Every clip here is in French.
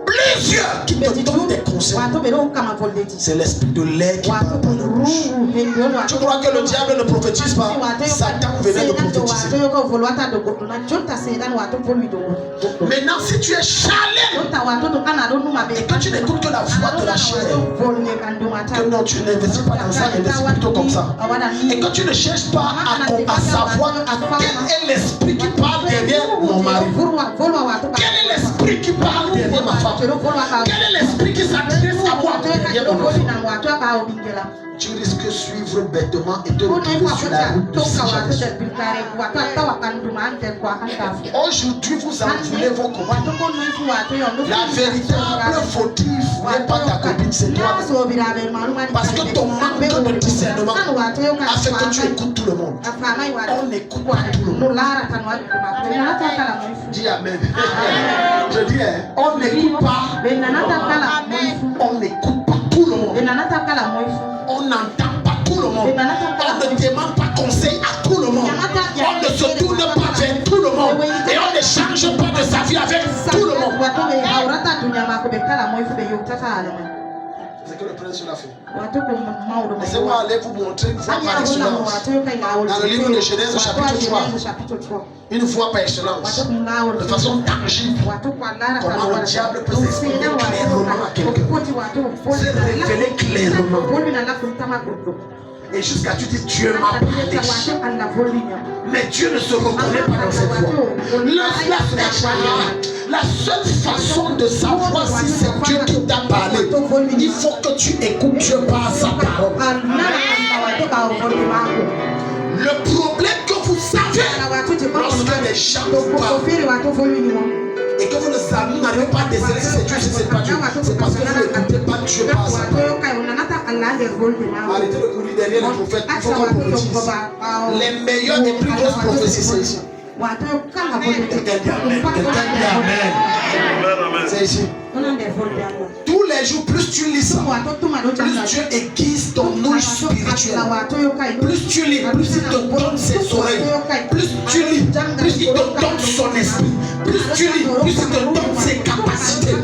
Plusieurs qui te donnent des conseils. C'est l'esprit de l'air qui parle dans la bouche. Tu crois que le diable ne prophétise pas? Satan venait de prophétiser. Maintenant, si tu es charnel et que tu n'écoutes que la voix de la chair, que non, tu n'investis pas dans ça, investis plutôt comme ça, et que tu ne cherches pas à savoir quel est l'esprit qui parle derrière mon mari, quel est l'esprit qui parle derrière ma femme, quel est l'esprit qui s'adresse à moi derrière mon enfant, tu risques de suivre bêtement et de retrouver sur la route de Saint-Jean. Aujourd'hui, vous en voulez vos copains. La véritable fautive n'est pas ta copine, c'est toi. Parce que ton manque de discernement a fait que tu écoutes tout le monde. On n'écoute pas tout le monde. Dis amen. Je dis, on n'écoute pas. On n'écoute pas tout le monde. On n'entend pas tout le monde. On ne demande pas conseil à tout le monde. On ne se tourne pas vers tout le monde. Et on ne change pas de sa vie avec tout le monde. C'est que le prince l'a fait. Laissez-moi aller vous montrer une fois par excellence. Dans le livre de Genèse, chapitre 3. Une fois par excellence. De façon tangible. Comment le diable peut s'exprimer clairement à quelqu'un. Se révéler clairement. Et jusqu'à tu dis Dieu m'a parlé. Mais Dieu ne se reconnaît pas dans cette voix. La seule façon de savoir si c'est Dieu qui t'a parlé, il faut que tu écoutes Dieu par sa parole. Le problème que vous savez, lorsque les gens vous parlent et que vous n'arrivez pas à déceler si c'est Dieu, si c'est pas Dieu, c'est parce que vous n'écoutez pas Dieu par sa parole. Arrêtez de courir derrière les prophètes, il faut qu'on prophétise. Les meilleures et plus grosses prophéties, c'est ici. Quelqu'un dit amen. C'est ici. Tous les jours, plus tu lis ça, plus Dieu aiguise ton ouïe spirituelle. Plus tu lis, plus il te donne ses oreilles. Plus tu lis, plus il te donne son esprit. Plus tu lis, plus il te donne ses capacités.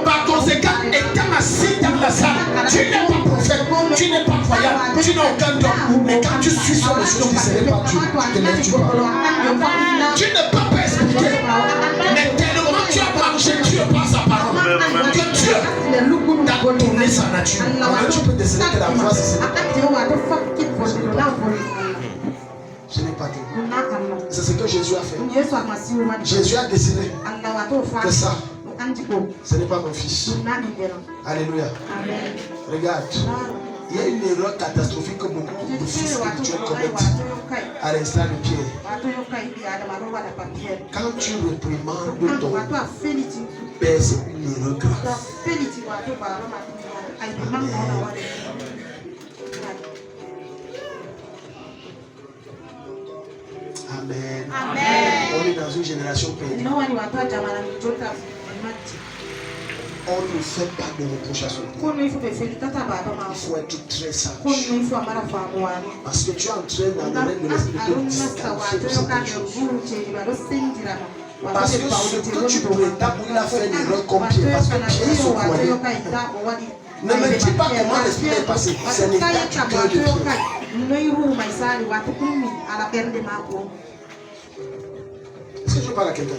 Par conséquent, étant assis dans la salle, tu n'es pas prophète, tu n'es pas croyant, tu n'as aucun don. Mais quand tu suis sur les choses, ce n'est pas Dieu. Tu ne peux pas expliquer. Mais tellement tu as marché Dieu par sa parole. Que Dieu t'a donné sa nature. Alors tu peux déceler que la voix c'est ce n'est pas Dieu. C'est ce que Jésus a fait. Jésus a décidé que ça, ce n'est pas mon fils. Alléluia. Regarde. Il y a une erreur catastrophique que beaucoup de fils spirituels commettent à l'instar de Pierre. Quand tu réprimandes ton père, c'est une erreur grave. Amen. On est dans une génération perdue. On ne fait pas de reproche à son père. Il faut être très sage. Parce que tu es en train dans le règne de l'esprit de disqualifier de certaines choses. Parce que ce que tu prétends, il a fait une erreur comme Pierre. Parce que Pierre se croyait. Ne me dis pas comment l'esprit est passé. C'est l'état du cœur de Pierre. Est-ce que je parle à quelqu'un?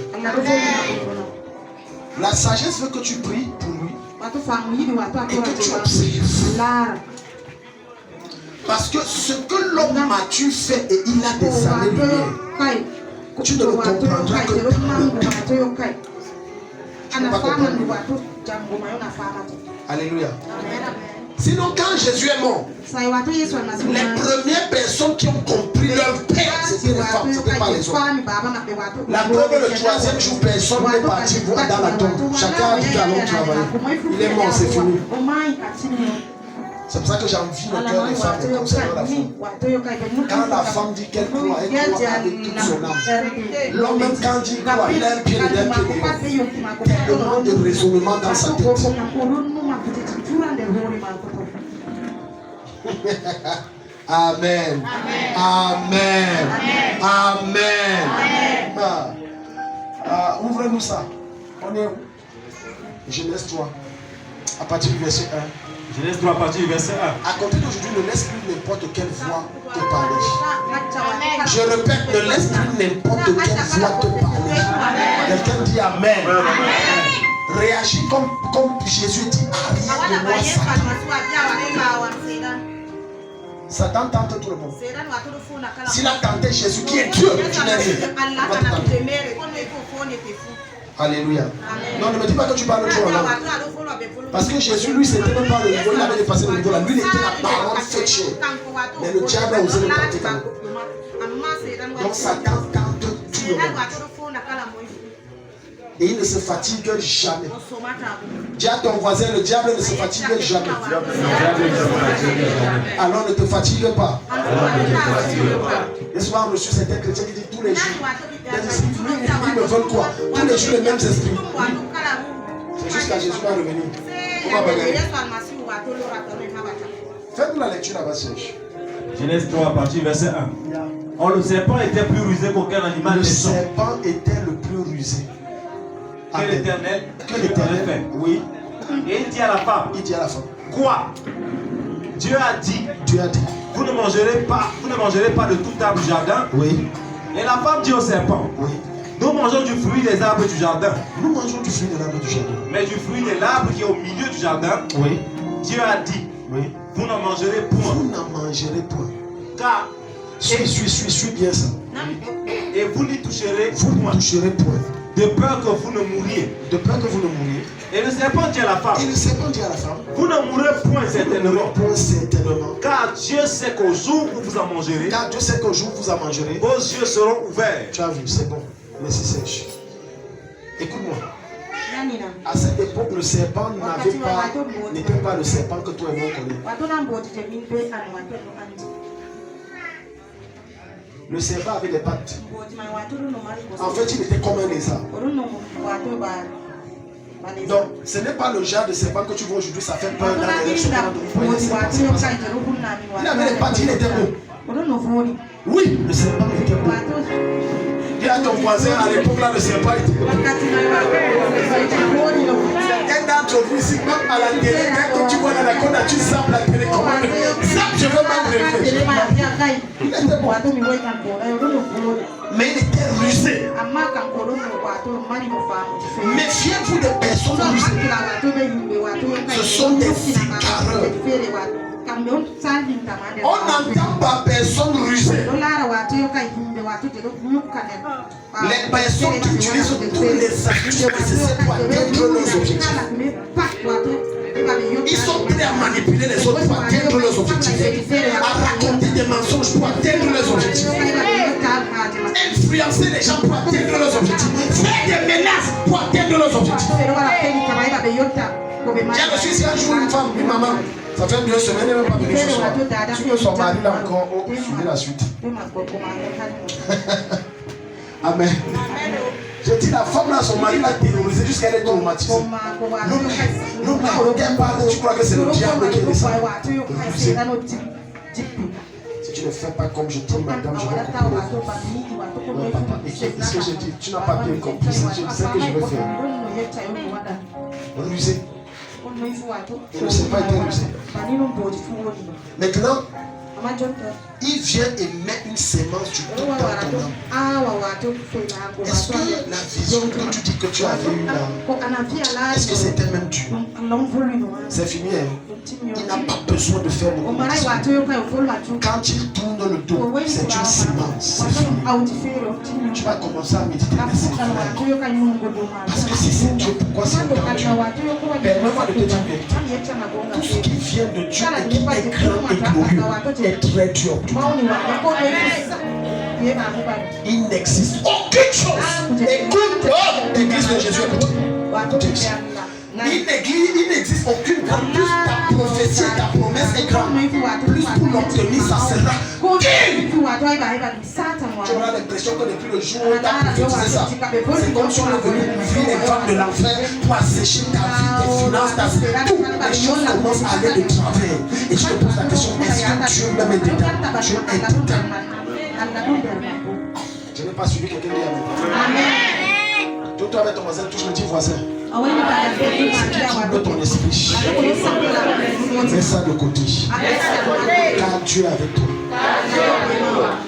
La sagesse veut que tu pries pour lui et que tu observes. Parce que ce que l'homme mature fait et il a des années-lumière, tu ne le comprendras que dans le temps. Tu ne vas pas comprendre. Alléluia. Sinon, quand Jésus est mort, les premières personnes qui ont compris leur père, c'était les femmes, ce n'était pas les hommes. La preuve, le troisième jour, personne n'est parti dans la tombe. Chacun a dit allons travailler. Il est mort, c'est fini. C'est pour ça que j'envie le cœur des femmes et comme ça dans la femme. Quand la femme dit qu'elle croit, elle croit avec toute son âme. L'homme, même quand il croit, il a un pied dedans, un pied dehors. Tellement de raisonnement dans sa tête. Amen. Amen. Amen. Ouvrez-nous ça. On est où? Genèse 3, à partir du verset 1. Genèse 3 à partir du verset 1. À compter d'aujourd'hui, ne laisse plus n'importe quelle voix te parler. Je répète, ne laisse plus n'importe quelle voix te parler. Quelqu'un dit Amen. Réagis comme Jésus dit, arrière de moi Satan. Satan tente tout le monde. S'il a tenté Jésus qui est Dieu, tu n'es rien. Alléluia. Non, ne me dis pas que tu parles trop en langue. Parce que Jésus, lui, c'était même pas le niveau, il avait dépassé le niveau là. Lui, il était la parole faite chair. Mais le diable a osé le tenter quand même. Donc Satan tente tout le monde. Et il ne se fatigue jamais. Dis à ton voisin, le diable ne se fatigue jamais. Alors ne te fatigue pas. Et souvent on reçoit certains chrétiens qui disent tous les jours, les esprits, ils me veulent quoi? Tous les jours les mêmes esprits. C'est jusqu'à Jésus va revenir. On va bagailler. Faites-nous la lecture là-bas, Serge. Genèse 3 à partir du verset 1. Or le serpent était plus rusé qu'aucun animal naissant. Le serpent était le plus rusé. Que l'Éternel fait. Oui. Et il dit à la femme. Quoi? Dieu a dit. Vous ne mangerez pas de tout arbre du jardin. Oui. Et la femme dit au serpent. Oui. Nous mangeons du fruit des arbres du jardin. Nous mangeons du fruit de l'arbre du jardin. Mais du fruit de l'arbre qui est au milieu du jardin. Oui. Dieu a dit. Oui. Vous n'en mangerez point. Vous n'en mangerez point. Car. Suis bien ça. Et vous n'y toucherez point. De peur que vous ne mouriez. Et le serpent dit à la femme. Vous ne mourrez point certainement. Car Dieu sait qu'au jour où vous en mangerez. Vos yeux seront ouverts. Tu as vu, c'est bon. Merci Serge. Écoute-moi. À cette époque, le serpent n'était pas le serpent que toi et moi connaissons. Le serpent avait des pattes. En fait, il était comme un lézard. Donc, ce n'est pas le genre de serpent que tu vois aujourd'hui, ça fait peur dans les restaurants. Il avait des pattes, il était beau. Oui, le serpent était beau. Dis à ton voisin, à l'époque là, le serpent était beau. Certains d'entre vous ici, même à la télé, quand tu vois dans la côte, tu zappes la télécommande. Zap, je veux même réfléchir. Il était beau. Mais il était rusé. Méfiez-vous des personnes rusées. Ce sont des égareurs. On n'entend pas personne rusée. Les personnes qui utilisent tous les astuces nécessaires pour atteindre leurs objectifs. Ils sont prêts à manipuler les autres pour atteindre leurs objectifs. À raconter des mensonges pour atteindre leurs objectifs. Influencer les gens pour atteindre leurs objectifs. Faire des menaces pour atteindre leurs objectifs. J'ai reçu ici un jour une femme, une maman. Ça fait 2 semaines, elle n'est même pas venue ce soir. Tu veux son mari là encore, suivez la suite. Amen. Je dis la femme là, son mari l'a terrorisée jusqu'à elle est traumatisée. L'homme là, regarde pas, tu crois que c'est le diable qui est descendu. Si tu ne fais pas comme je dis, madame, je vais couper. Non, papa, écoute ce que je dis. Tu n'as pas bien compris. Je sais que je vais faire. Rusé. Il ne s'est pas été rusé. Maintenant, il vient et met une sémence du doute dans ton âme. Est-ce que la vision que tu dis que tu avais eue là, est-ce que c'était même Dieu? C'est fini, hein? Il n'a pas besoin de faire beaucoup de choses. Quand il tourne le dos, c'est une sémence. C'est fini. Tu vas commencer à méditer les parce que si c'est Dieu, pourquoi c'est autant Dieu? Permets-moi de te dire tout ce qui vient de Dieu et qui est grand et glorieux est très dur. Il n'existe aucune chose. Écoute, l'église de Jésus, écoutez. Il n'existe aucune grande. Plus ta prophétie, ta promesse est grande, plus pour l'obtenir, ça sera aucune. Tu auras l'impression que depuis le jour où tu as prophétisé ça, c'est comme si on est venu ouvrir les vannes de l'enfer pour assécher ta vie, tes finances, toutes les choses commencent à aller de travers. Et je te pose la question, est-ce que Dieu même est dedans? Dieu est dedans. Je n'ai pas suivi quelqu'un dire Amen. Toi avec ton voisin, touche le petit voisin. Dans ton esprit. Mets ça de côté. Car Dieu est avec toi.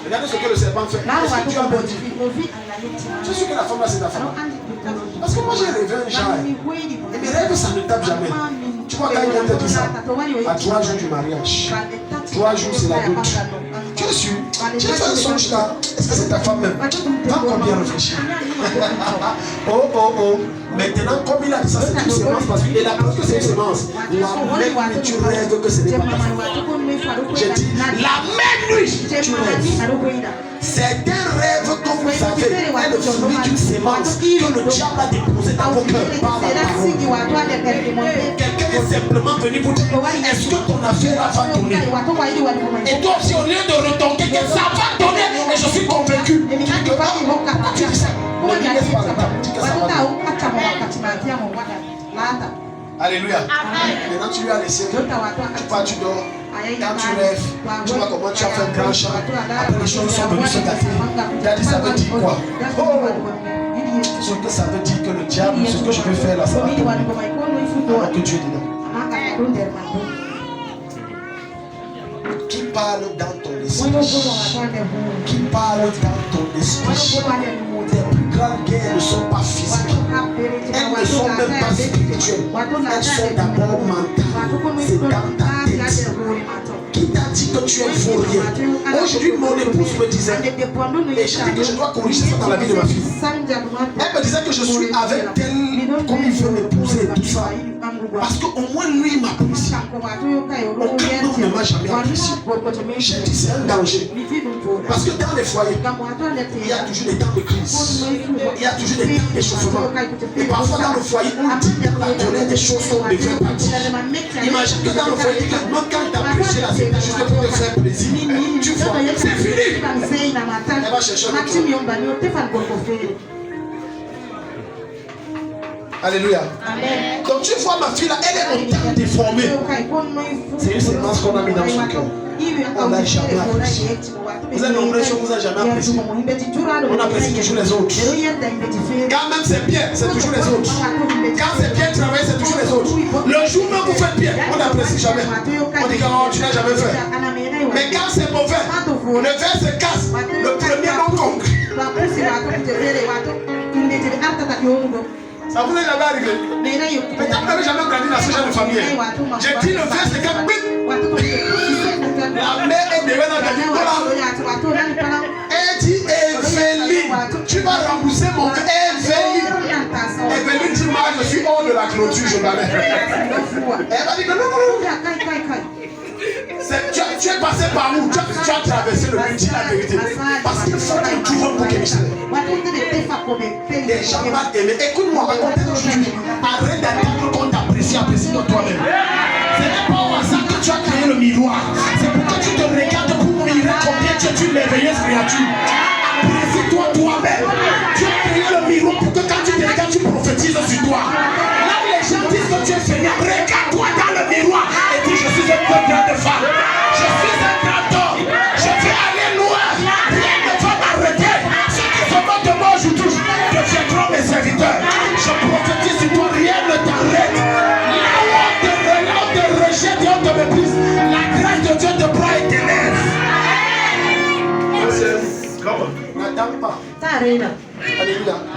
Regardez ce que le serpent fait. Qu'est-ce que Dieu a dit? Je suis que la femme là, c'est ta femme. Parce que moi j'ai rêvé un genre. Et mes rêves, ça ne tape jamais. Tu vois, quand il vient te dire ça, à 3 jours du mariage, 3 jours c'est la goutte. Tu es sûr? Tu as fait un songe là. Est-ce que c'est ta femme même? Va encore bien réfléchir. Oh. Maintenant, comme il a dit ça, c'est une sémence. Parce qu'il a pris que c'est une sémence. La même nuit, tu rêves que ce n'est pas ta femme. J'ai dit, la même nuit, tu rêves. C'est un rêve que vous avez, est le fruit d'une sémence que le diable a déposé dans vos cœurs par la parole. Quelqu'un est simplement venu vous dire, est-ce que ton affaire va tourner? Et toi aussi, au lieu de retomber, que ça va tourner, et je suis convaincu. Tu dis ça. Ne lui laisse pas le temps. Dis que ça va tourner. Alléluia. Maintenant, tu lui as laissé. Tu pars, tu dors. Quand tu rêves, tu vois comment tu as fait un grand chant. Après les choses sont venues se gâter. Il a dit ça veut dire quoi? Ce que ça veut dire que le diable, ce que je veux faire là, ça va tomber. Alors que Dieu est dedans. Qui parle dans ton esprit? Qui parle dans ton esprit? Les plus grandes guerres ne sont pas physiques. Elles ne sont même pas spirituelles. Elles sont d'abord mentales. C'est dans ta tête. Qui t'a dit que tu es vaurien? Aujourd'hui, mon épouse me disait, et j'ai dit que je dois corriger ça dans la vie de ma fille. Elle me disait que je suis avec elle comme il veut m'épouser et tout ça. Parce qu'au moins lui m'apprécie. Aucun homme ne m'a jamais apprécié. J'ai dit c'est un danger. Parce que dans les foyers, il y a toujours des temps de crise. Il y a toujours des temps d'échauffement. Et parfois dans le foyer, on dit dans la colère des choses qu'on devrait pas dire. Imagine que dans le foyer, même quand tu as prêché là, c'était juste pour te faire plaisir. Tu vois, c'est fini. Elle va chercher un autre. Alléluia. Amen. Donc tu vois ma fille là, elle est autant déformée. C'est une sémence qu'on a mis dans son cœur. On n'a jamais apprécié. Vous êtes nombreux, je ne vous ai jamais apprécié. On apprécie toujours les autres. Quand même c'est bien, c'est toujours les autres. Quand c'est bien travaillé, c'est toujours les autres. Le jour même vous faites bien, on n'apprécie jamais. On dit que oh, tu n'as jamais fait. Mais quand c'est mauvais, le verre se casse. Le premier non compris. Ça vous est jamais arrivé? Peut-être que vous n'avez jamais grandi dans ce genre de famille. J'ai dit le verre se casse. La mère est devant la vie. Elle dit Evelyne, tu vas rembourser mon verre. Evelyne dit moi je suis hors de la clôture, je m'amène. Elle va dire que non. Tu es passé par où? Tu as traversé le but, dis la vérité. Parce qu'il faut que tu vois pour que Michel. Les gens vont t'aimer. Écoute-moi, racontez d'aujourd'hui. Arrête d'attendre qu'on t'apprécie, apprécie-toi toi-même. Ce n'est pas au hasard que tu as créé le miroir. C'est pour que tu te regardes pour mirer combien tu es une merveilleuse créature. Apprécie-toi toi-même. Tu as créé le miroir pour que quand tu te regardes, tu prophétises sur toi. Là où les gens disent que tu es fainéant, regarde-toi dans le miroir et dis je suis une grande femme. Je suis un grand homme. Je vais aller loin. Rien ne va m'arrêter. Ceux qui se moquent de moi aujourd'hui deviendront mes serviteurs. Je prophétise sur toi, rien ne t'arrête. Là où on te rejette et on te méprise, la grâce de Dieu te prend et t'élève. N'attends pas. Alléluia.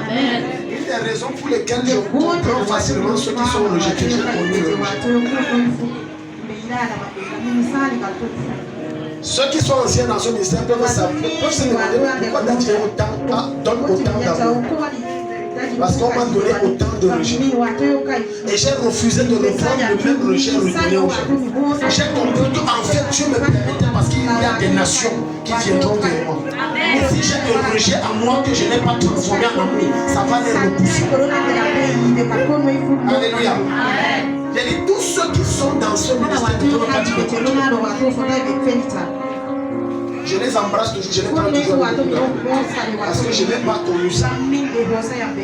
Une des raisons pour lesquelles je comprends facilement ceux qui sont rejetés, j'ai connu le rejet. Ceux qui sont anciens dans ce ministère peuvent se demander pourquoi Dieu donne autant d'amour. Parce qu'on m'a donné autant de rejet. Et j'ai refusé de reprendre le même rejet redonné aux gens. J'ai compris qu'en fait Dieu me permettait parce qu'il y a des nations qui viendront vers moi. Et si j'ai des rejets à moi que je n'ai pas transformé en amour, ça va les repousser. Alléluia. J'ai dit tous ceux qui sont dans ce ministère ne peuvent pas dire Je les embrasse toujours, je les prends toujours parce que je n'ai pas connu ça.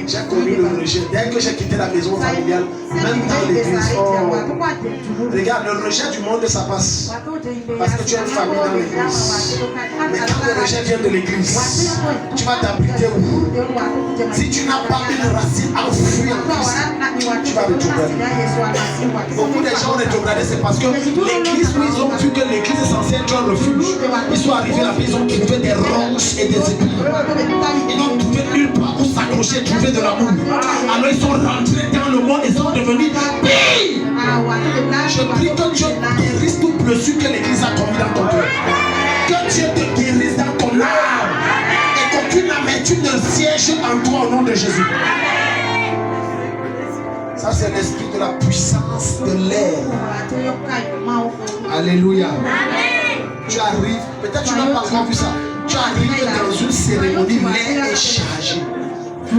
J'ai connu le rejet. Dès que j'ai quitté la maison familiale, même dans l'église, regarde, le rejet du monde, ça passe. Parce que tu as une famille dans l'église. Mais quand le rejet vient de l'église, tu vas t'abriter où? Si tu n'as pas une racine enfouie en Christ, tu vas rétrograder. Beaucoup de gens rétrogradés, c'est parce que l'église, où ils ont vu que l'église est censée être un refuge. Ils sont arrivés là-bas, ils ont trouvé des ronces et des épines. Ils n'ont trouvé nulle part où s'accrocher, trouver de l'amour. Alors ils sont rentrés dans le monde et sont devenus pires. Je prie que Dieu guérisse toute blessure que l'église a commis dans ton cœur. Que Dieu te guérisse dans ton âme. Et qu'aucune amertume ne siège en toi au nom de Jésus. Ça, c'est l'esprit de la puissance de l'air. Alléluia. Tu arrives, peut-être tu n'as pas encore vu ça. Tu arrives dans une cérémonie, l'air est chargé. Un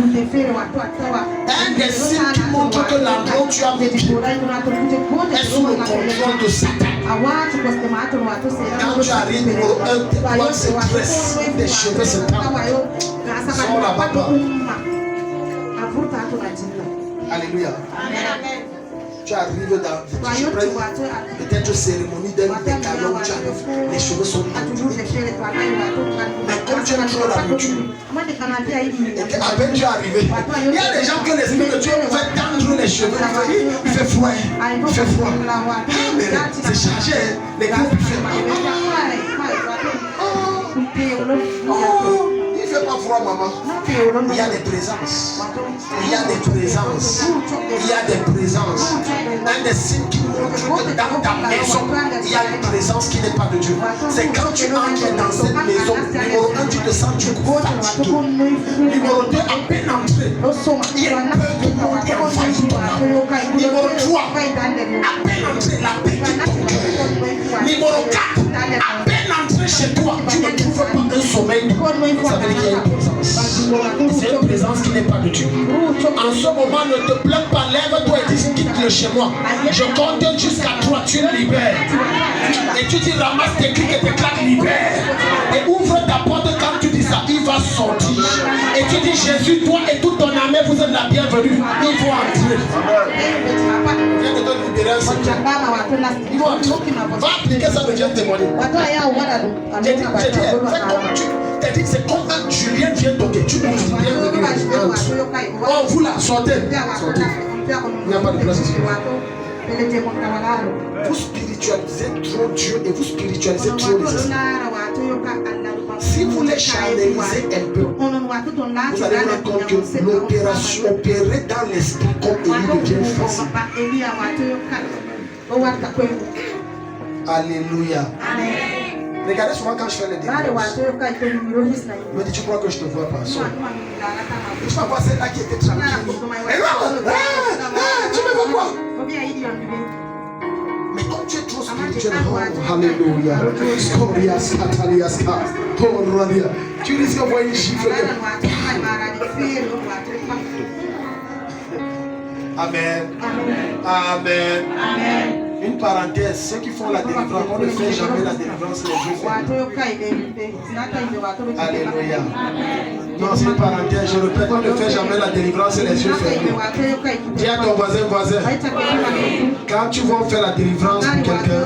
des signes qui montre que l'endroit où tu as mis pied est sous le contrôle de Satan. Quand tu arrives, numéro 1, tes poils se dressent, tes cheveux se tendent. Sont là-bas. Alléluia. Tu arrives dans peut-être une cérémonie d'un décalage où tu arrives, les cheveux sont tendus. Mais comme tu as toujours l'habitude, et à peine tu es arrivé, il y a des gens que l'esprit de Dieu fait tendre les cheveux. Il fait froid. Il fait froid. Mais c'est chargé. Les gars, il fait il ne fait pas froid, maman. Il y a des présences. Il y a des présences. Il y a des présences. Un des signes qui montre que dans ta maison, il y a une présence qui n'est pas de Dieu. C'est quand tu entres dans cette maison, numéro 1, tu te sens fatigué. Numéro 2, à peine entré, il y a une peur de mourir en faillite ton âme. Numéro 3, à peine entré, la paix quitte ton cœur. Numéro 4, à peine entré chez toi, tu ne trouves pas un sommeil. Ça veut dire qu'il y a une présence. C'est une présence qui n'est pas de Dieu. En ce moment, ne te plains pas, lève-toi et dis quitte-le chez moi. Je compte jusqu'à 3, tu le libères. Et tu dis ramasse tes clics et tes claques, libère. Et ouvre ta porte quand tu dis ça, il va sortir. Et tu dis Jésus, toi et toute ton armée, vous êtes la bienvenue. Ils vont entrer. Viens de te libérer un secret. Ils vont entrer. Va appliquer ça, de Dieu témoigner. J'ai dit, t'as dit que c'est comme un Julien vient toquer. Tu me dis bienvenue. Oh, vous là, sortez. Sortez. Il n'y a pas de place ici. Vous spiritualisez trop Dieu et vous spiritualisez trop les esprits. Si vous les charnalisez un peu, vous allez vous rendre compte que l'opération opérée dans l'esprit comme Élie devient facile. Alléluia. Regardez souvent quand je fais les délivrances. Je me dis, tu crois que je te vois pas? Tu vas voir celle-là qui était tranquille. Et là, tu me vois quoi? Mais comme tu es trop spirituel, alléluia. Tu risques d'envoyer une chiffre. Amen. Amen. Amen. Une parenthèse, ceux qui font la délivrance, on ne fait jamais la délivrance les yeux fermés. Alléluia. Non, c'est une parenthèse, je répète, on ne fait jamais la délivrance les yeux fermés. Dis à ton voisin, quand tu vas faire la délivrance pour quelqu'un,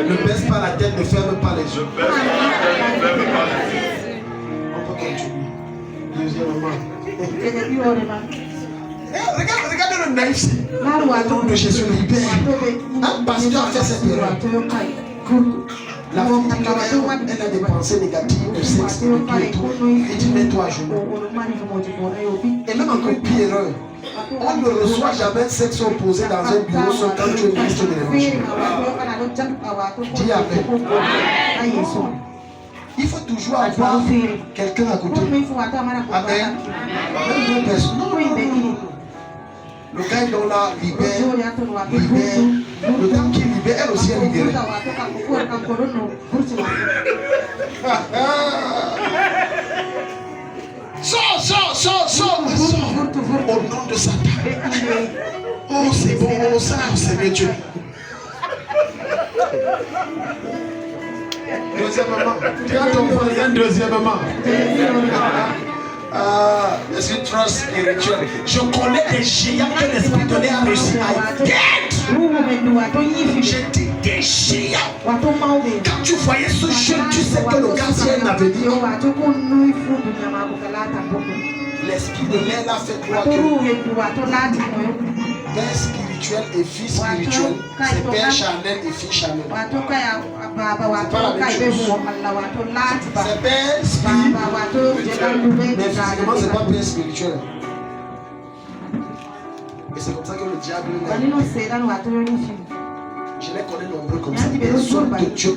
ne baisse pas la tête, ne ferme pas les yeux. On peut continuer. Deuxièmement. Regardez le naïf. Au nom de Jésus, libère. Un pasteur a fait cette erreur. La fille, elle a des pensées négatives, de sexe, de tout et tout. Il dit, mets-toi à genoux. Et même encore pire erreur. On ne reçoit jamais un sexe opposé dans un bureau sauf quand tu es ministre de l'évangile. Dis Amen. Il faut toujours avoir quelqu'un à côté. Amen. Même deux personnes. Non. Le gars est dans la libère. Le gars qui libère, elle aussi est libérée. Sors. Au nom de Satan. Oh, c'est bon, ça, c'est bien Dieu. deuxièmement. Dis à ton voisin deuxièmement. Je suis trop spirituel. Je connais des géants que l'esprit de l'air a réussi à éteindre. J'ai dit des géants. Quand tu voyais ce jeune, tu sais que le gars c'est un avenir. L'esprit de l'air l'a fait croire que père spirituel et fils spirituel, c'est père charnel et fils charnel. C'est pas la même chose. C'est père spirituel, mais physiquement c'est pas père spirituel. Et c'est comme ça que le diable je les connais nombreux comme ça. Personne de Dieu.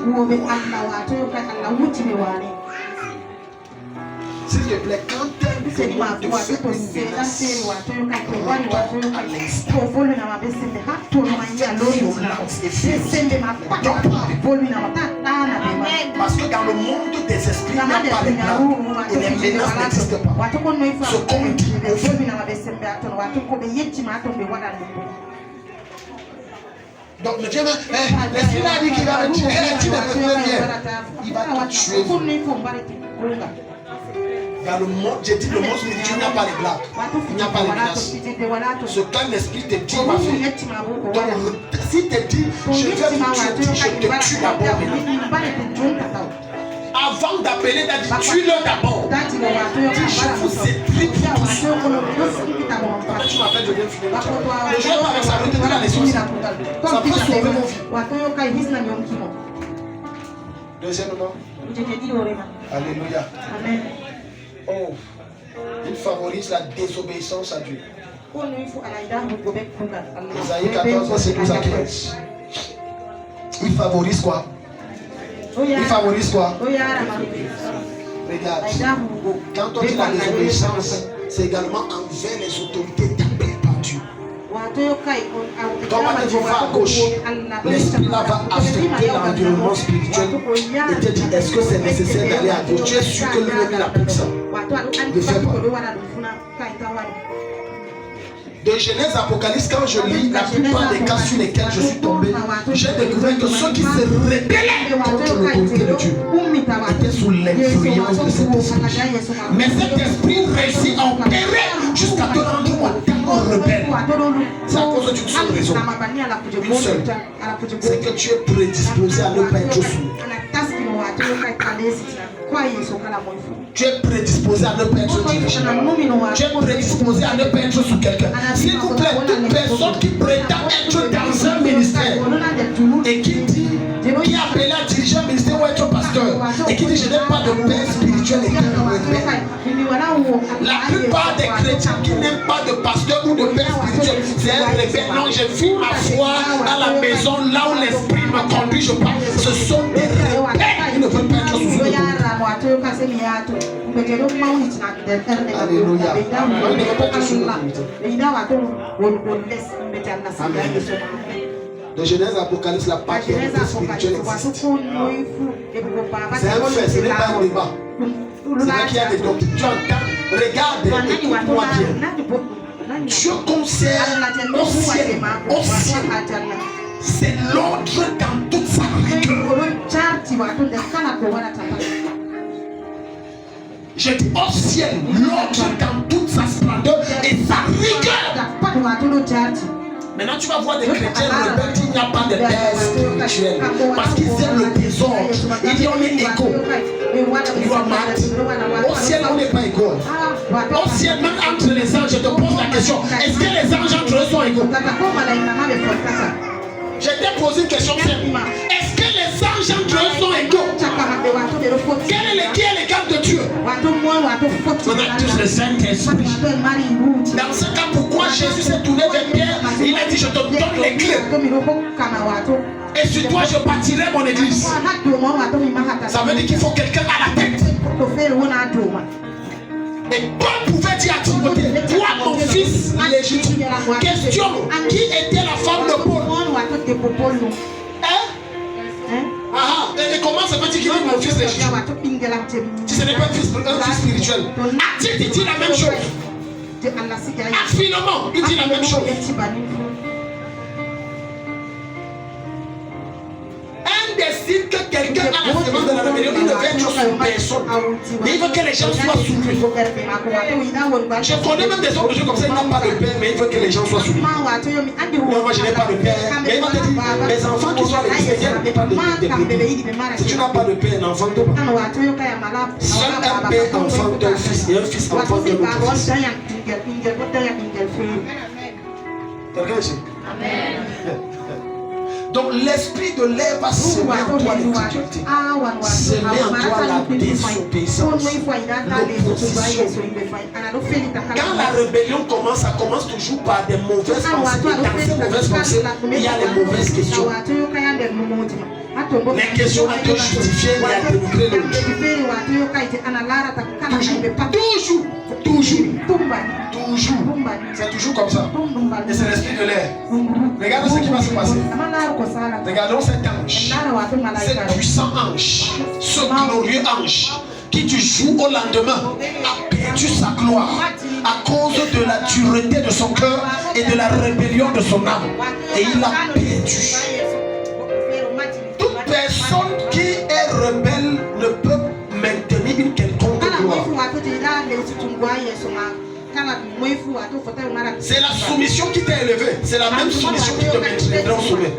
S'il te plaît, quand tu demandes de faire une menace, à l'instant, parce que dans le monde des esprits, il n'y a pas de blanc et les menaces n'existent pas. Ce qu'on dit, donc le Dieu l'esprit a dit qu'il va me tuer, tu ne peux plus rien. Il va te tuer. Dans le monde, j'ai dit le monde spirituel, il n'y a pas les blagues, il n'y a pas les menaces. Ce qu'un esprit te dit, ma fille. Donc, si te dit, je vais vous tuer, je te tue d'abord. Avant d'appeler, tu as dit, tue-le d'abord. Dis, je vous étripe tous. Après, tu m'appelles, je viens finir le travail. Ne jouez pas avec ça, retenez la leçon. Ça peut sauver mon vie. Deuxièmement. Alléluia. Amen. Oh, il favorise la désobéissance à Dieu. Isaïe 14, verset 12 à 15. Il favorise quoi? Il favorise quoi? Regarde, quand on dit la désobéissance, c'est également envers les autorités établies par Dieu. Quand tu vas à gauche, l'esprit là va affecter l'environnement spirituel et te dit, est-ce que c'est nécessaire d'aller à gauche? Tu es sûr que lui-même a pris ça. Ne fais pas. De Genèse Apocalypse, quand je lis la plupart des cas sur lesquels je suis tombé, j'ai découvert que ceux qui se rebellaient contre l'autorité de Dieu étaient sous l'influence de cet esprit. Mais cet esprit réussit à opérer jusqu'à te rendre tellement rebelle. C'est à cause d'une seule raison. Une seule. C'est que tu es prédisposé à ne pas être soumis. Tu es prédisposé à ne pas être dirigé. Tu es prédisposé à ne pas être sous quelqu'un. S'il vous plaît, toute personne qui prétend être dans un ministère et qui dit, qui est appelé à diriger un ministère ou être pasteur et qui dit je n'ai pas de père spirituel et la plupart des chrétiens qui n'aiment pas de pasteur ou de père spirituel, c'est un rebelle. Non, j'ai vu ma foi à la maison, là où l'esprit me conduit, je parle. Ce sont des rebelles. Ils ne veulent pas être sous le Alléluia. Ils ne veulent pas être sous le de Genèse à Apocalypse, la paternité spirituelle existe. C'est un fait, ce n'est pas un débat. C'est vrai qu'il y a des doctrines. Tu entends, regarde, écoute-moi bien. Dieu concerne c'est l'ordre dans toute sa rigueur. Je dis au ciel, l'ordre dans toute sa splendeur et sa rigueur. Maintenant, tu vas voir des chrétiens rebelles, il n'y a pas de père spirituel. Parce qu'ils aiment le désordre. Ils disent on est égaux. Au ciel, on n'est pas égaux. Au ciel, même entre les anges, je te pose la question, est-ce que les anges entre eux sont égaux? Je t'ai posé une question simple. Est-ce que les anges entre eux sont égaux? Qui est l'égal de Dieu? On a tous le Saint-Esprit. Dans ce cas, pourquoi Jésus s'est tourné vers Pierre? Il a dit, je te donne les clés. Et sur toi, je bâtirai mon église. Ça veut dire qu'il faut quelqu'un à la tête. Et Paul pouvait dire à Timothée, toi mon fils légitime. Question, qui était la femme de Paul? Et comment ça veut dire qu'il est mon fils légitime? Si ce n'est pas un fils spirituel. A-t-il dit la même chose? Finalement, il dit la même chose. Un des désire que quelqu'un a la semence de la rébellion, il ne veut être sur personne. Mais il veut que les gens soient sous lui. Je connais même des hommes de Dieu comme ça, ils n'ont pas de père, mais il veut que les gens soient sous lui. Non, moi je n'ai pas de père. Mais il va te dire, mes enfants qui sont à l'église, n'est pas de père. Si tu n'as pas de père, n'enfante pas. Seul un père enfante un fils et un fils enfante un autre fils. Quelqu'un ici? Amen. Donc l'esprit de l'air va semer en toi l'incrédulité, semer en toi la désobéissance, l'opposition. Quand la rébellion commence, ça commence toujours par des mauvaises pensées. Et dans ces mauvaises pensées, il y a les mauvaises questions. Les questions à te justifier et à dénigrer le toujours. C'est toujours comme ça. Et c'est l'esprit de l'air. Regardez ce qui va se passer. Regardons cet ange, cet puissant ange, ce glorieux ange qui du jour au lendemain a perdu sa gloire à cause de la dureté de son cœur et de la rébellion de son âme. Et il a perdu. Toute personne qui est rebelle ne peut maintenir une quelconque gloire. C'est la soumission qui t'a élevé. C'est la même soumission qui te maintiendra au sommet.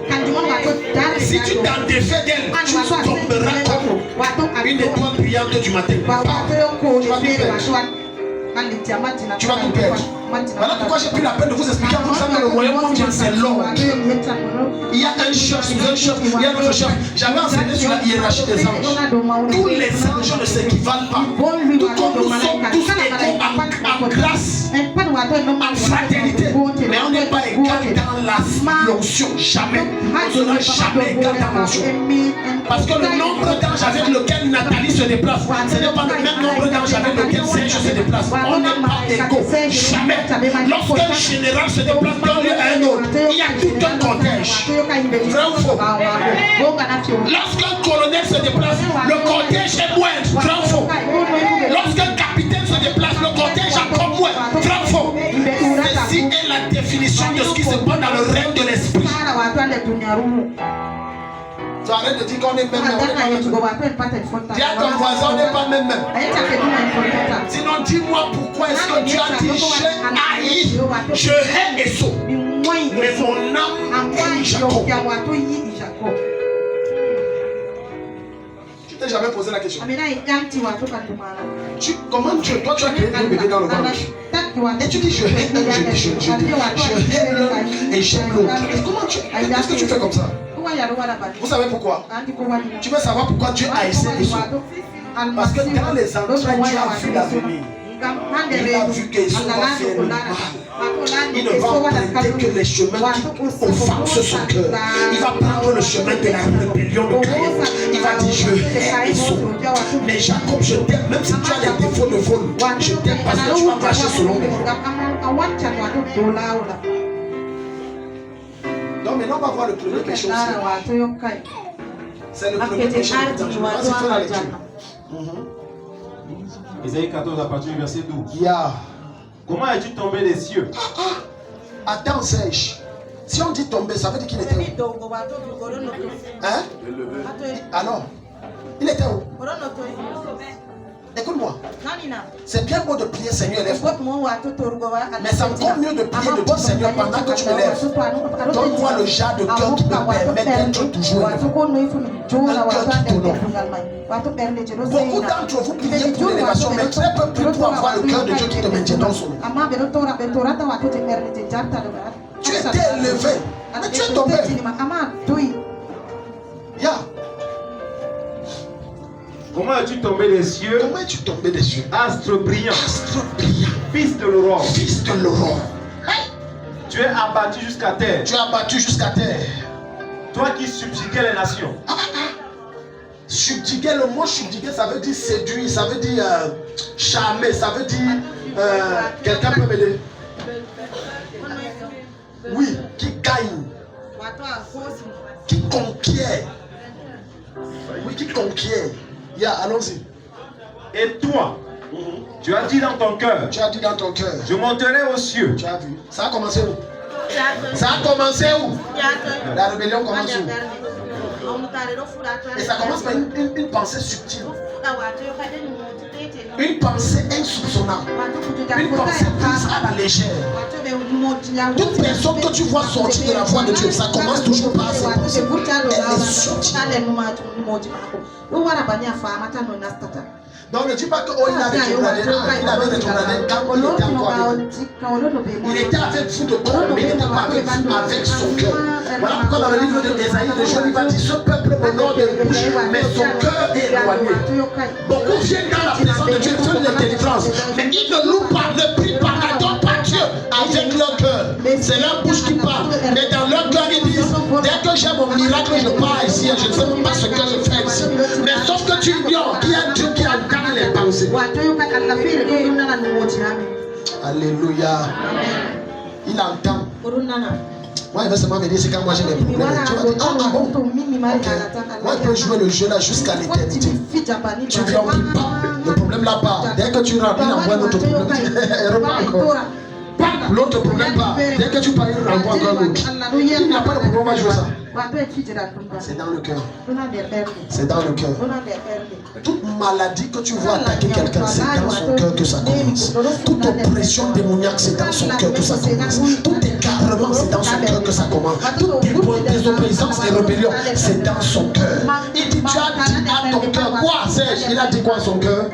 Si tu t'en défais d'elle, tu tomberas comme une étoile brillante du matin. Tu vas tout perdre. Voilà pourquoi j'ai pris la peine de vous expliquer en vous que le royaume de Dieu c'est l'ordre. Il y a un chef sous un chef, il y a un autre chef. J'avais enseigné sur la hiérarchie des anges. Tous les anges ne s'équivalent pas. Tout comme nous sommes tous égaux en grâce, en fraternité. Mais on n'est pas égal dans la l'onction. Jamais. On ne sera jamais égal dans l'onction. Parce que le nombre d'anges avec lequel Nathalie se déplace, ce n'est pas le même nombre d'anges avec lequel Serge se déplace. On n'est pas égaux. Jamais. Lorsqu'un général se déplace d'un lieu à un autre, il y a tout un cortège. Vrai ou faux? Lorsqu'un colonel se déplace, le cortège est moindre. Vrai ou faux? Lorsqu'un capitaine se déplace, le cortège est encore moins. Vrai ou faux? Ceci est la définition de ce qui se passe dans le règne de l'esprit. Tu arrêtes de dire qu'on est même. Dis à ton voisin, on n'est pas même. Sinon, dis-moi pourquoi est-ce que Dieu a dit je hais Esau, mais mon âme aime Jacob. Tu t'es jamais posé la question? Comment Dieu, toi tu as créé un bébé dans le ventre et tu dis je hais un, je hais l'un et j'aime l'autre. Comment tu, qu'est-ce que tu fais comme ça? Vous savez pourquoi? Tu veux savoir pourquoi Dieu a essayé Esau? Parce que dans les entrailles, Dieu a vu l'avenir. Il a vu qu'Esau va faire le mal. Il ne va emprunter que les chemins qui offensent son cœur. Il va prendre le chemin de la rébellion de Caïn. Il va dire je hais Esau. Mais Jacob, je t'aime, même si tu as des défauts de vol. Je t'aime parce que tu vas marcher selon moi. Donc maintenant on va voir le premier péché aussi. C'est le premier péché. Je vais faire la lecture. Ésaïe 14 à partir du verset 12. Yeah. Comment es-tu tombé des cieux? Attends, Serge. Si on dit tomber, ça veut dire qu'il était où? Hein? Alors, il était où? Écoute-moi. C'est bien beau de prier Seigneur, lève-toi. Mais c'est encore mieux de prier de dire Seigneur pendant que tu me lèves. Donne-moi le genre de cœur qui me permet d'être toujours un cœur qui t'honore. Beaucoup d'entre vous priez pour l'élévation, mais très peu pour avoir le cœur de Dieu qui te maintient dans son nom. Tu étais élevé, mais tu es tombé. Yeah. Comment es-tu tombé des cieux? Comment es-tu tombé des cieux? Astre brillant. Astre brillant. Fils de l'aurore. Fils de l'aurore. Tu es abattu jusqu'à terre. Tu es abattu jusqu'à terre. Toi qui subjuguais les nations. Subjuguer, le mot subjuguer, ça veut dire séduire, ça veut dire charmer, ça veut dire. Quelqu'un peut m'aider? Oui, qui gagne. Qui conquiert. Oui, qui conquiert. Yeah, allons-y. Et toi, tu as dit dans ton cœur. Tu as dit dans ton cœur. Je monterai aux cieux. Tu as vu. Ça a commencé où? Ça a commencé où? La rébellion commence où? Et ça commence par une pensée subtile. Une pensée insoupçonnable. Une pensée prise à la légère. Toute personne que tu vois sortir de la voie de Dieu, ça commence toujours par ces pensées. Elle est subtile. Donc ne dis pas que il avait rétrogradé quand il était encore avec vous. Il était avec vous de corps, mais il n'était pas avec vous avec son cœur. Voilà pourquoi dans le livre d'Ésaïe, le Joël va dire: ce peuple m'honore de bouche, mais son cœur est éloigné. Beaucoup viennent dans la présence de Dieu, font des délivrances, mais ils ne louent pas, ne prient pas, n'adorent pas Dieu avec leur cœur. C'est leur bouche qui parle, mais dans leur cœur ils disent: dès que j'ai mon miracle, je pars ici, je ne sais même pas ce que je fais ici. Mais sauf que tu ignores qu'il y a Dieu qui incarne les pensées. Alléluia. Il entend. Moi, il va seulement me dire: c'est quand moi j'ai des problèmes. Tu vas dire: ah bon, okay. Moi, je peux jouer le jeu là jusqu'à l'éternité. Tu viens, on prie pas. Le problème là part. Dès que tu rentres, il envoie l'autre problème. Il repart encore. L'autre problème part. Dès que tu pars, il renvoie encore l'autre. Il n'y a pas de problème, on va jouer ça. C'est dans le cœur. C'est dans le cœur. Toute maladie que tu vois attaquer quelqu'un, c'est dans son cœur que ça commence. Toute oppression démoniaque, c'est dans son cœur que ça commence. Tout égarement, c'est dans son cœur que ça commence. Toute désobéissance et rébellion, c'est dans son cœur. Il dit: tu as dit à ton cœur quoi, Serge? Il a dit quoi à son cœur?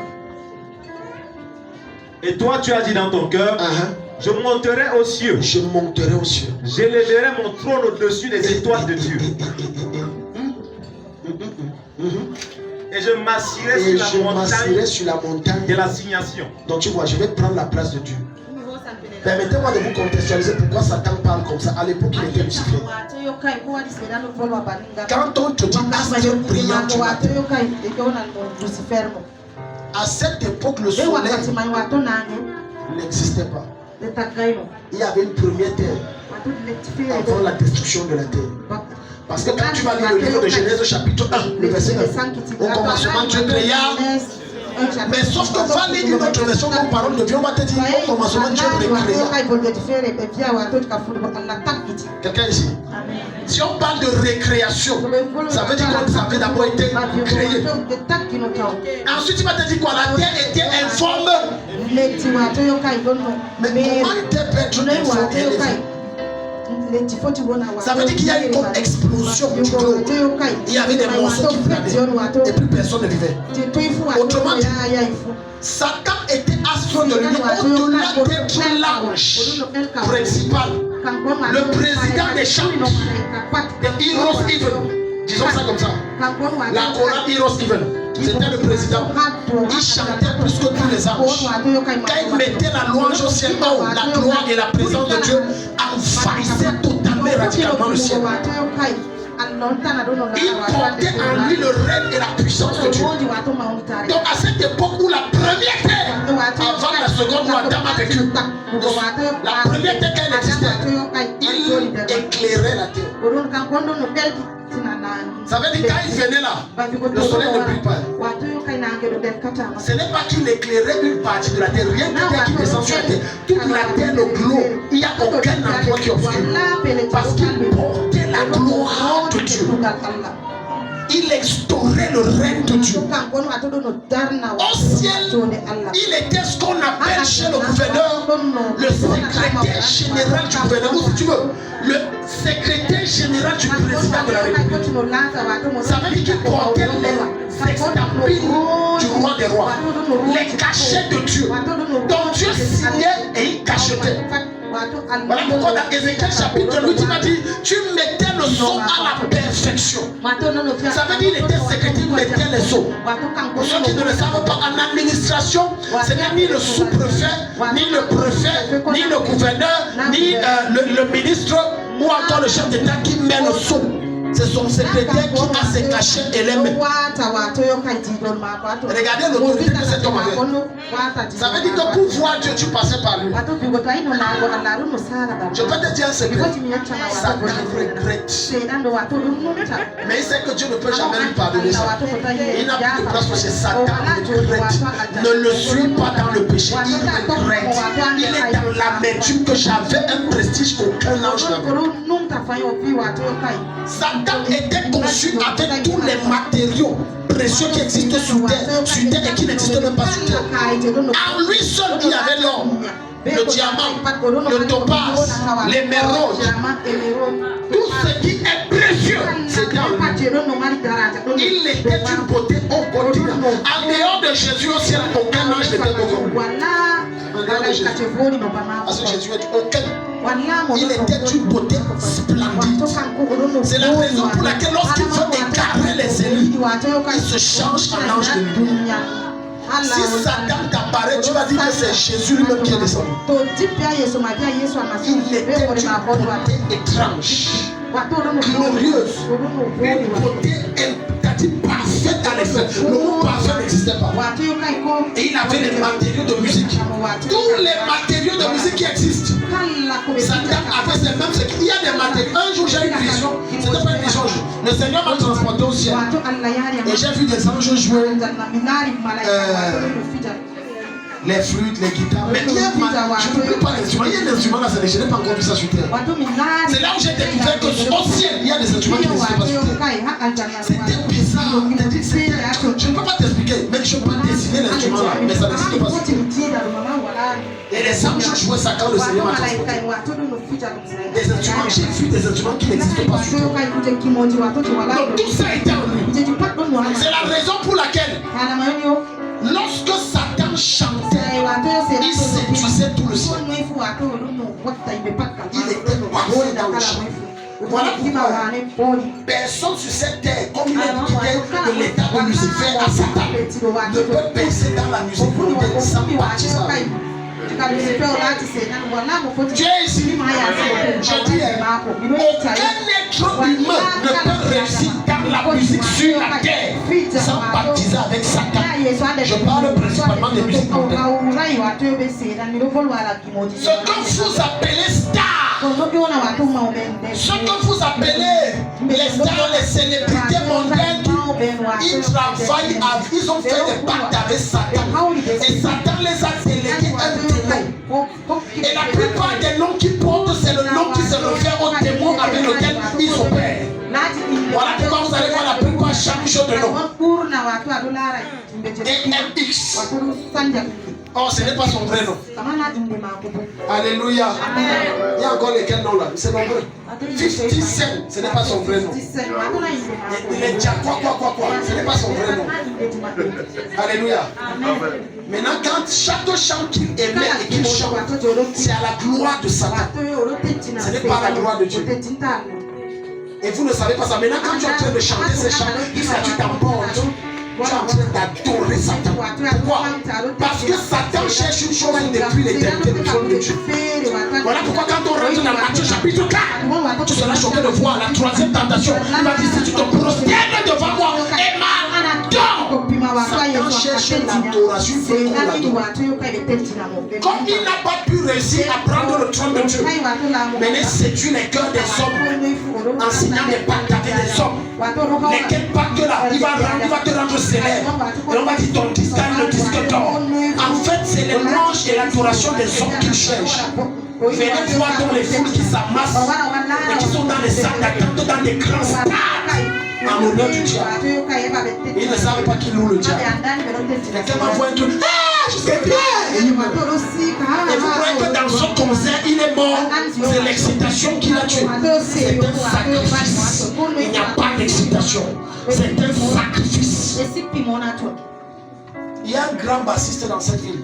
Et toi, tu as dit dans ton cœur: je monterai aux cieux. Je monterai aux cieux. J'élèverai mon trône au-dessus des étoiles de Dieu. Et je m'assirai sur la montagne de l'assignation. Donc tu vois, je vais prendre la place de Dieu. Permettez-moi de vous contextualiser pourquoi Satan parle comme ça. À l'époque, il était Lucifer. Quand on te dit astre brillant du matin, à cette époque, le soleil n'existait pas. Il y avait une première terre avant la destruction de la terre. Parce que quand tu vas lire le livre de Genèse chapitre 1, le verset 1, au commencement Dieu créa. Mais sauf que va lire une autre version comme parole de Dieu, on va te dire: au commencement Dieu recréa. Quelqu'un ici? Si on parle de récréation, ça veut dire que ça avait d'abord été créé. Ensuite, il va te dire quoi? La terre était informe. Mais comment une terre peut être informe? Ça veut dire qu'il y a une grande explosion du globe. Il y avait des morceaux qui planaient et plus personne ne vivait. Autrement dit, Satan était astre de l'union au-delà des l'ange principal, le président des chants, des Heroes Even. Disons ça comme ça. La chorale Heroes Even. C'était le président. Il chantait plus que tous les anges. Quand il mettait la louange au ciel, la gloire et la présence de Dieu envahissaient totalement et radicalement le ciel. Il portait en lui le règne et la puissance de Dieu. Donc à cette époque où la première terre, avant la seconde où Adam a vécu, la première terre qu'elle existait, il éclairait la terre. Ça veut dire quand il venait là, le soleil ne brille pas. Ce n'est pas qu'il éclairait une partie de la terre, rien que terre qui descend sur la terre. Toute la terre, le globe, il n'y a aucun endroit qui est obscur. Parce qu'il portait la gloire de Dieu. Il instaurait le règne de Dieu. Au ciel, il était ce qu'on appelle chez le gouverneur le secrétaire général du gouverneur. Ou si tu veux, le secrétaire général du président de la République. Ça veut dire qu'il portait les estampilles du roi des rois, les cachets de Dieu. Donc Dieu signait et il cachetait. Voilà pourquoi dans Ézéchiel chapitre 8, il m'a dit: tu mettais le sceau à la perfection. Ça veut dire qu'il était secrétaire, il mettait les sceaux. Pour ceux qui ne le savent pas, en administration, ce n'est ni le sous-préfet, ni le préfet, ni le gouverneur, ni le ministre ou encore le chef d'État qui met le sceau. C'est son secrétaire qui a ses cachets et les met. Regardez l'autorité que cet homme avait. Ça veut dire que pour voir Dieu, tu passais par lui. Je peux te dire un secret. Satan regrette. Mais il sait que Dieu ne peut jamais lui pardonner ça. Il n'a plus de place pour ce Satan. Regrette. Ne le suis pas dans le péché. Il regrette. Il est dans l'amertume que j'avais un prestige qu'aucun ange n'avait. Satan était conçu avec tous les matériaux précieux qui existent sur terre et qui n'existent même pas sur terre. En lui seul, il y avait l'or, le diamant, le topaz, l'émeraude. Tout ce qui est précieux, c'est dans lui. Il était une beauté au quotidien. En dehors de Jésus au ciel, aucun ange n'était beau. Parce que Jésus est aucun. Il était une beauté splendide. C'est la raison pour laquelle lorsqu'il veut écarter les élus, il se change en ange de lumière. Si Satan t'apparaît, tu vas dire que c'est Jésus lui-même qui est descendu. Il était une beauté étrange, glorieuse, une beauté parfaite dans les faits. Le mot parfait n'existait pas. Et il avait les matériaux de musique. Tous les matériaux de musique qui existent. Satan avait ces mêmes. Il y a des matériaux. Un jour j'ai eu une vision. C'était pas une vision. Le Seigneur m'a transporté au ciel. Et j'ai vu des anges jouer les flûtes, les guitares. Mais je ne peux plus pas l'instrument. Il y a des instruments là, je n'ai pas encore vu ça sur terre. C'est là où j'ai découvert qu'au ciel, il y a des instruments qui n'existent pas sur terre. C'était bizarre. Je ne peux pas t'expliquer, mais je peux dessiner l'instrument là, mais ça n'existe pas sur terre. Et les anges jouaient ça quand le Seigneur m'a transporté. Des instruments, j'ai vu des instruments qui n'existent pas sur terre. Donc tout ça était en lui. C'est la raison pour laquelle, lorsque Satan chantait, il séduisait tout le ciel. Il était parfait dans le chant. Voilà pourquoi personne sur cette terre, comme il a quitté de l'état de Lucifer à Satan, ne peut percer dans la musique mondaine sans baptiser. Dieu est ici. Je dis, aucun être humain ne peut réussir dans la musique sur la terre sans baptiser avec Satan. Je parle principalement des musiques mondaines. Ce que vous appelez star, ce que vous appelez les stars, les célébrités mondaines, ils travaillent, ils ont fait des pactes avec Satan. Et Satan les a délégués un démon. Et la plupart des noms qu'ils portent, c'est le nom qui se réfère au démon avec lequel ils opèrent. Voilà pourquoi vous allez voir la plupart chaque jour de nom. Et MX. Oh, ce n'est pas son vrai nom. Alléluia. Il y a encore lesquels noms là. C'est nombreux. 50 Cent, ce n'est pas son vrai nom. Il est déjà quoi. Ce n'est pas son vrai nom. Alléluia. Maintenant, quand chaque chant qu'il émet et qu'il chante, c'est à la gloire de Satan. Ce n'est pas à la gloire de Dieu. Et vous ne savez pas ça. Maintenant, quand tu es en train de chanter ces chants, tu t'emportes. Tu es en train d'adorer Satan. Pourquoi? Parce que Satan cherche une chose depuis l'éternité, le trône de Dieu. Voilà pourquoi quand on rentre dans Matthieu chapitre 4, tu seras choqué de voir la troisième tentation. Il va dire si tu te prosternes devant moi et m'adore. Satan cherche l'adoration, il veut qu'on l'adore. Comme il n'a pas pu réussir à prendre le trône de Dieu, mais il séduit les cœurs des hommes en signant des pactes avec des hommes. Lesquels pactes là, il va te rendre célèbre. Et on va dire ton disque gagne le disque d'or. En fait, c'est les louanges et l'adoration des hommes qu'il cherche. Venez voir dans les foules qui s'amassent et qui sont dans les salles d'attente, dans des grands stades, en l'honneur du diable. Ils ne savent pas qui loue le diable. Quelqu'un m'envoie un truc. Ah, je sais bien. Et vous croyez que dans son concert, il est mort. C'est l'excitation qui l'a tué. C'est un sacrifice. Il n'y a pas d'excitation. C'est un sacrifice. Il y a un grand bassiste dans cette ville.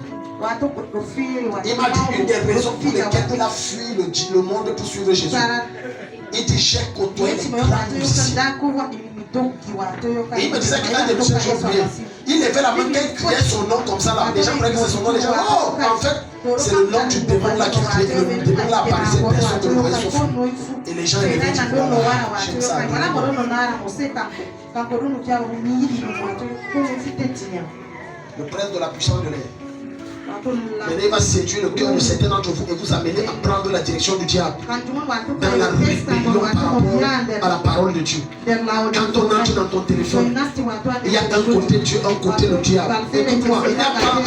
Il m'a dit une des raisons pour lesquelles il a fui le monde pour suivre Jésus. Il dit j'ai côtoyé les grands musiciens. Et il me disait qu'un des musiciens, j'ai oublié. Il levait la main, quand il criait son nom comme ça là. Les gens croyaient que c'est son nom. Les gens, oh, en fait, c'est le nom du démon là qui criait. Le démon là apparaissait, personne ne le voyait sauf lui. Et les gens ils disaient, voilà, j'aime ça. Le prince de la puissance de l'air. Maintenant, il va séduire le cœur de certains d'entre vous et vous amener à prendre la direction du diable dans la rébellion par rapport à la parole de Dieu. Quand on entre dans ton téléphone, il y a un côté Dieu, un côté le diable. Écoute-moi, il n'y a pas.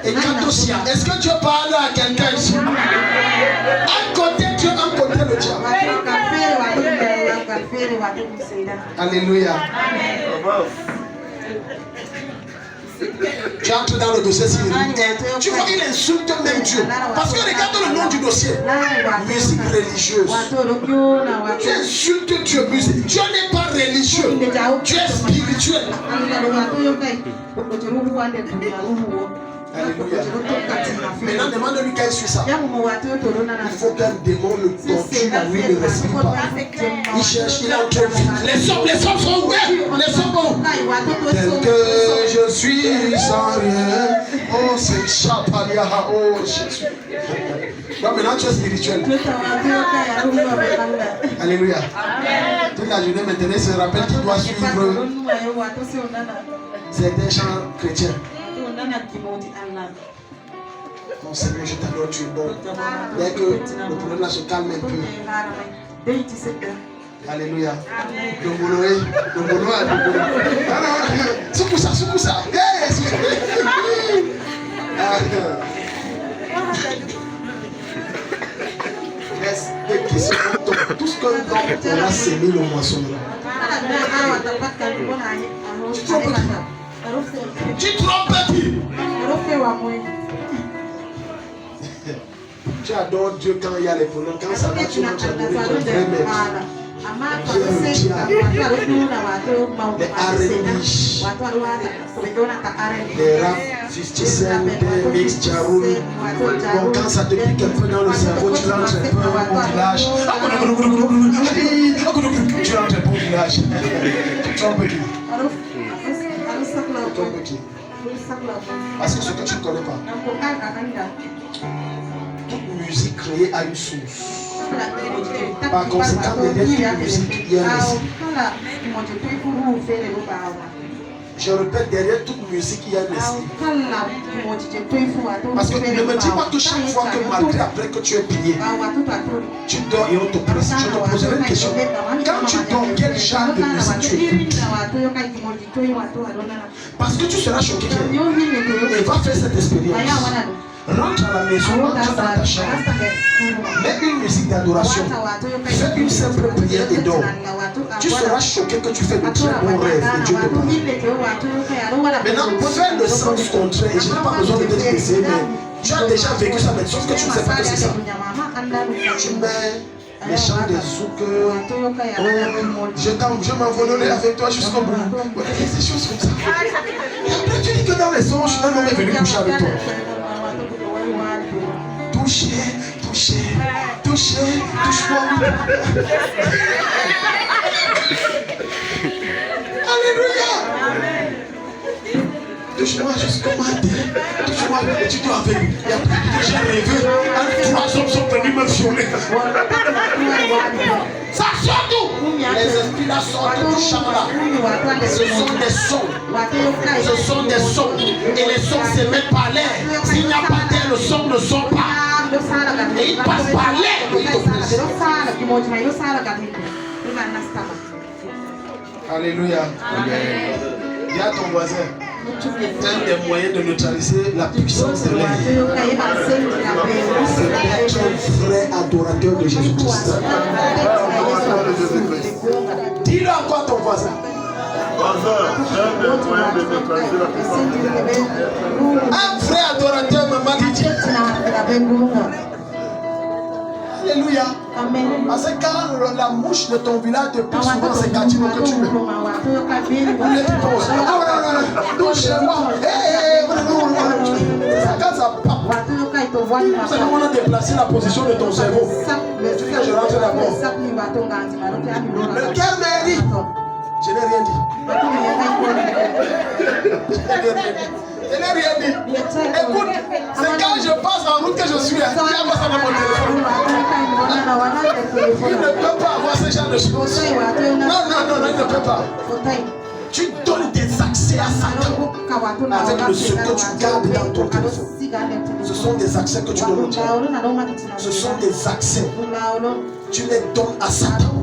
Et quand aussi, est-ce que Dieu parle à quelqu'un ici? Un côté Dieu, un côté le diable. Alléluia. Tu entres dans le dossier civil. Tu vois, il insulte même Dieu. Parce que regarde le nom du dossier. Musique religieuse. Tu insultes Dieu. Musique. Dieu n'est pas religieux. Dieu est spirituel. Alléluia. Maintenant, demande-lui qu'elle suit ça. Il faut qu'un démon le torture la nuit, ne respire pas. Il cherche, il entre vite. Les sommes sont ouverts. Les sommes sont. Tel que je suis sans rien. Oh, c'est Chapalia. Oh, Jésus. Donc maintenant, tu es spirituel. Alléluia. Toute la journée, maintenant, il se rappelle qu'il doit suivre certains chants chrétiens. Mon Seigneur, je t'adore, tu es bon. Dès que le problème là se calme un peu. Alléluia. Le boulot est. C'est pour ça. Tout ce que l'on a sémé, le moissonnera. Tu trompes qui? Tu adores Dieu quand il y a les problèmes. Quand ça va, tu vas adorer ton vrai maître. Les Arenish, les rap 57, les mix, Jaroul. Bon, quand ça te pique un peu dans le cerveau, tu rentres un peu au bon village. Tu rentres un bon village. Tu trompes qui? Parce que ce que tu ne connais pas, toute musique créée a une source. Par conséquent, derrière toute musique, il y a un récit. Je répète, derrière toute musique, il y a un récit. Parce que ne me dis pas que chaque fois que malgré après que tu es pillé, tu dors et on te presse. Je te poserai une question. Quand tu dors, quel genre de musique tu écoutes? Parce que tu seras choqué. Et va faire cette expérience. Rentre à la maison, rentre dans ta chambre. Mets une musique d'adoration. Fais une simple prière et dors. Tu seras choqué que tu fais de très bons rêves et Dieu te parle. Maintenant, fais le sens contraire. Je n'ai pas besoin de te laisser, mais tu as déjà vécu ça, mais sauf que tu ne sais pas que c'est ça. Tu mets les chants des zouk. Je m'envolerai avec toi jusqu'au bout. Des choses comme ça. Et après, tu dis que dans les songes, un homme est venu coucher avec toi. Touche-moi. Alléluia. Touche-moi jusqu'au matin. Touche-moi. Et tu dois venir. Et après, j'ai rêvé. 3 hommes sont venus me violer. Ça sort d'où? Les esprits là sortent du champ là. Ce sont des sons. Ce sont des sons. Et les sons se mettent par l'air. S'il n'y a pas d'air, le son ne sort pas. Et il passe par l'air. Alléluia. Dis à ton voisin, un des moyens de neutraliser la puissance de l'air, c'est d'être un vrai adorateur de Jésus-Christ. Dis-le encore à ton voisin. Un vrai adorateur me m'a dit. Alléluia. Parce que quand la mouche de ton village te pique souvent, c'est Gatino que tu mets. Touche-moi. Quand ça pape, c'est comme on a déplacé la position de ton cerveau. Tu fais, je rentre d'abord. Le cœur m'a dit. Je n'ai rien dit. Je n'ai rien dit. Écoute, c'est quand je passe en route que je suis là. Il n'y a pas ça dans mon téléphone. Il ne peut pas avoir ce genre de choses. Non, il ne peut pas. Tu donnes des accès à Satan avec le ce que tu gardes dans ton téléphone. Ce sont des accès que tu donnes au diable. Ce sont des accès. Tu les donnes à Satan.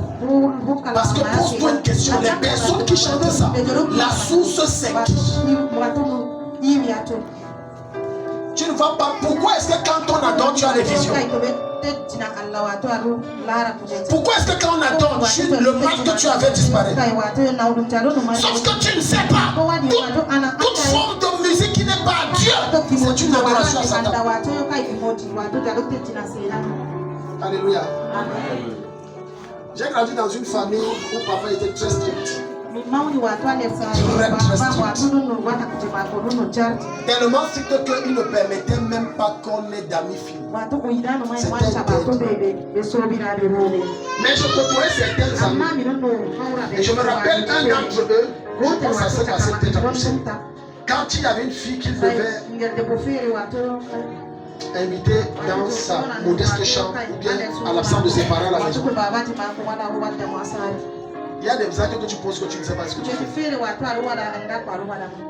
Parce que pose-toi une question. Les personnes qui chantent ça, la source c'est qui? Tu ne vois pas. Pourquoi est-ce que quand on adore, tu as des visions? Pourquoi est-ce que quand on adore, le mal que tu avais disparaît? Sauf que tu ne sais pas. Toute forme de musique qui n'est pas Dieu, c'est une adoration à Satan. Alléluia. J'ai grandi dans une famille où papa était très strict. Tellement strict qu'il ne permettait même pas qu'on ait d'amis filles. C'était interdit. Mais je côtoyais certains amis. Et je me rappelle un d'entre eux, je pense que ça s'est passé peut-être à Bruxelles. Quand il y avait une fille qu'il devait inviter dans sa modeste chambre ou bien à l'absence de ses parents à la maison. Il y a des actes que tu poses que tu ne sais pas ce que tu fais.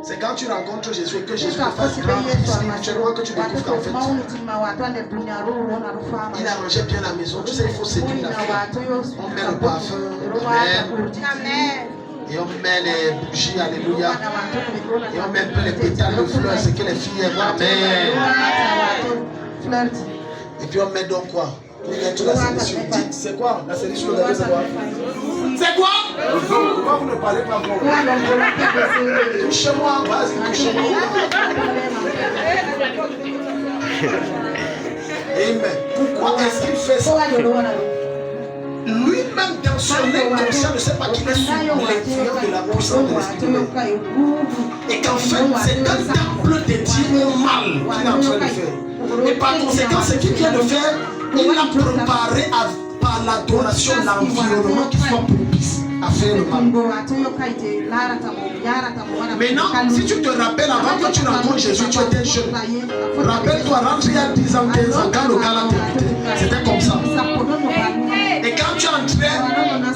C'est quand tu rencontres Jésus et que Jésus te fasse grandir spirituellement que tu découvres qu'en fait, il a rangé bien la maison. Tu sais, il faut séduire la fille. On met le parfum. Amen. Et on met les bougies, alléluia. Et on met un peu les pétales de fleurs, c'est que les filles aiment. Amen. Et puis on met donc quoi? On met toute la sélection. Dites, c'est quoi? La sélection, c'est quoi? C'est quoi? Pourquoi vous ne parlez pas encore? Touchez-moi, vas-y, touchez-moi. Amen. Pourquoi est-ce qu'il fait ça? Lui-même dans son inconscient ne sait pas qu'il est sous l'influence de la puissance de l'esprit de Dieu. Et qu'en fait, c'est un temple dédié au mal qu'il est en train de faire. Et par conséquent, ce qu'il vient de faire, il l'a préparé par l'adoration, l'environnement qui soit propice à faire le mal. Maintenant, si tu te rappelles, avant que tu rencontres Jésus, tu étais jeune. Rappelle-toi, rentre il y a 10 ans, 15 ans, quand le gars l'a t'invité, c'était comme ça. Et quand tu entrais,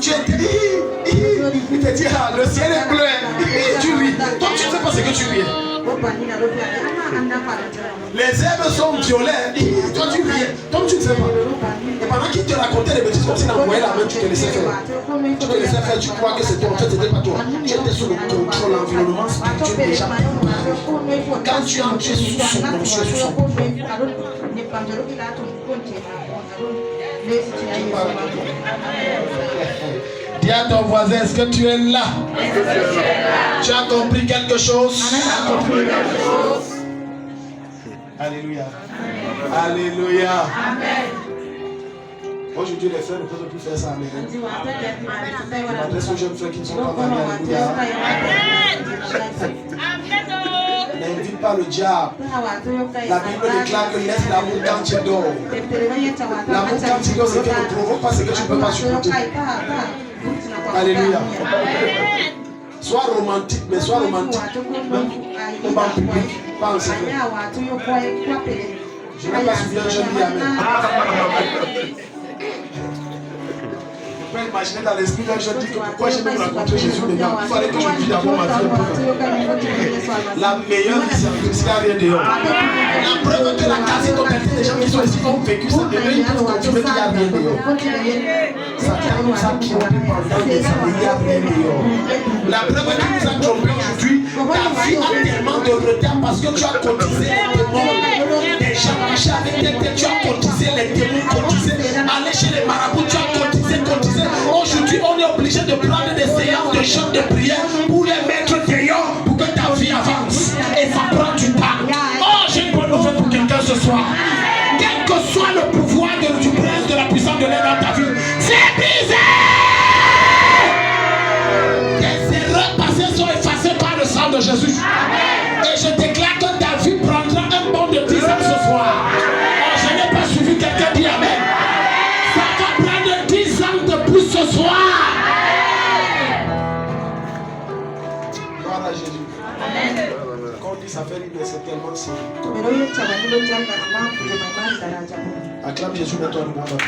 tu étais. Il te dit, ah, le ciel est bleu. Tu ris. Toi, tu ne sais pas ce que tu ris. Les herbes sont violets. Toi, tu ris. Toi, tu ne sais pas. Et pendant qu'il te racontait les bêtises comme s'il envoyait la main, tu te laissais faire. Tu te laissais faire, tu crois que c'est toi. En fait, ce n'était pas toi. Tu étais sous le contrôle, l'environnement spirituel déjà. Quand tu entres, tu es sous son contrôle. Dis à ton voisin, est-ce que tu es là? Tu as compris quelque chose? Alléluia. Alléluia. Aujourd'hui, les frères ne peuvent plus faire ça. Amen. Je m'adresse aux jeunes frères qui ne sont pas mariés. Alléluia. N'invite pas le diable. La Bible déclare que laisse l'amour quand tu dors. L'amour quand tu dors, c'est que ne provoque pas ce que tu ne peux pas supporter. Alléluia. Sois romantique, mais sois romantique. Au banc public, pas en secret. Je n'ai pas suivi un jeune dit amen. Vous pouvez imaginer dans l'esprit d'un jeune dit que pourquoi j'ai même rencontré Jésus maintenant. Il fallait que je vive d'abord ma vie. La meilleure vie, c'est qu'il n'y a rien dehors. La preuve que la quasi-totalité des gens qui sont ici ont vécu ça, mais ils peuvent confirmer qu'il n'y a rien dehors. Satan nous a trompés pendant des années, il n'y a rien dehors. La preuve qui nous a trompés aujourd'hui, ta vie a tellement de retard parce que tu as cotisé les démons. Des gens marchaient avec tes têtes, tu as cotisé les démons, cotisé. Aller chez les marabouts, tu as cotisé. Aujourd'hui, on est obligé de prendre des séances de chants de prière pour les mettre dehors pour que ta vie avance. Et ça prend du temps. Oh, j'ai une bonne nouvelle pour quelqu'un ce soir. Quel que soit le pouvoir du prince de la puissance de l'air dans ta vie, c'est brisé. Tes erreurs passées sont effacées par le sang de Jésus. Et je déclare que ta vie prendra un bond de 10 ans ce soir. Oh, je n'ai pas suivi quelqu'un dit amen. Ce soir. Gloire à Jésus. Quand on dit ça fait libre, c'est tellement simple. Acclame Jésus, mets-toi le monde.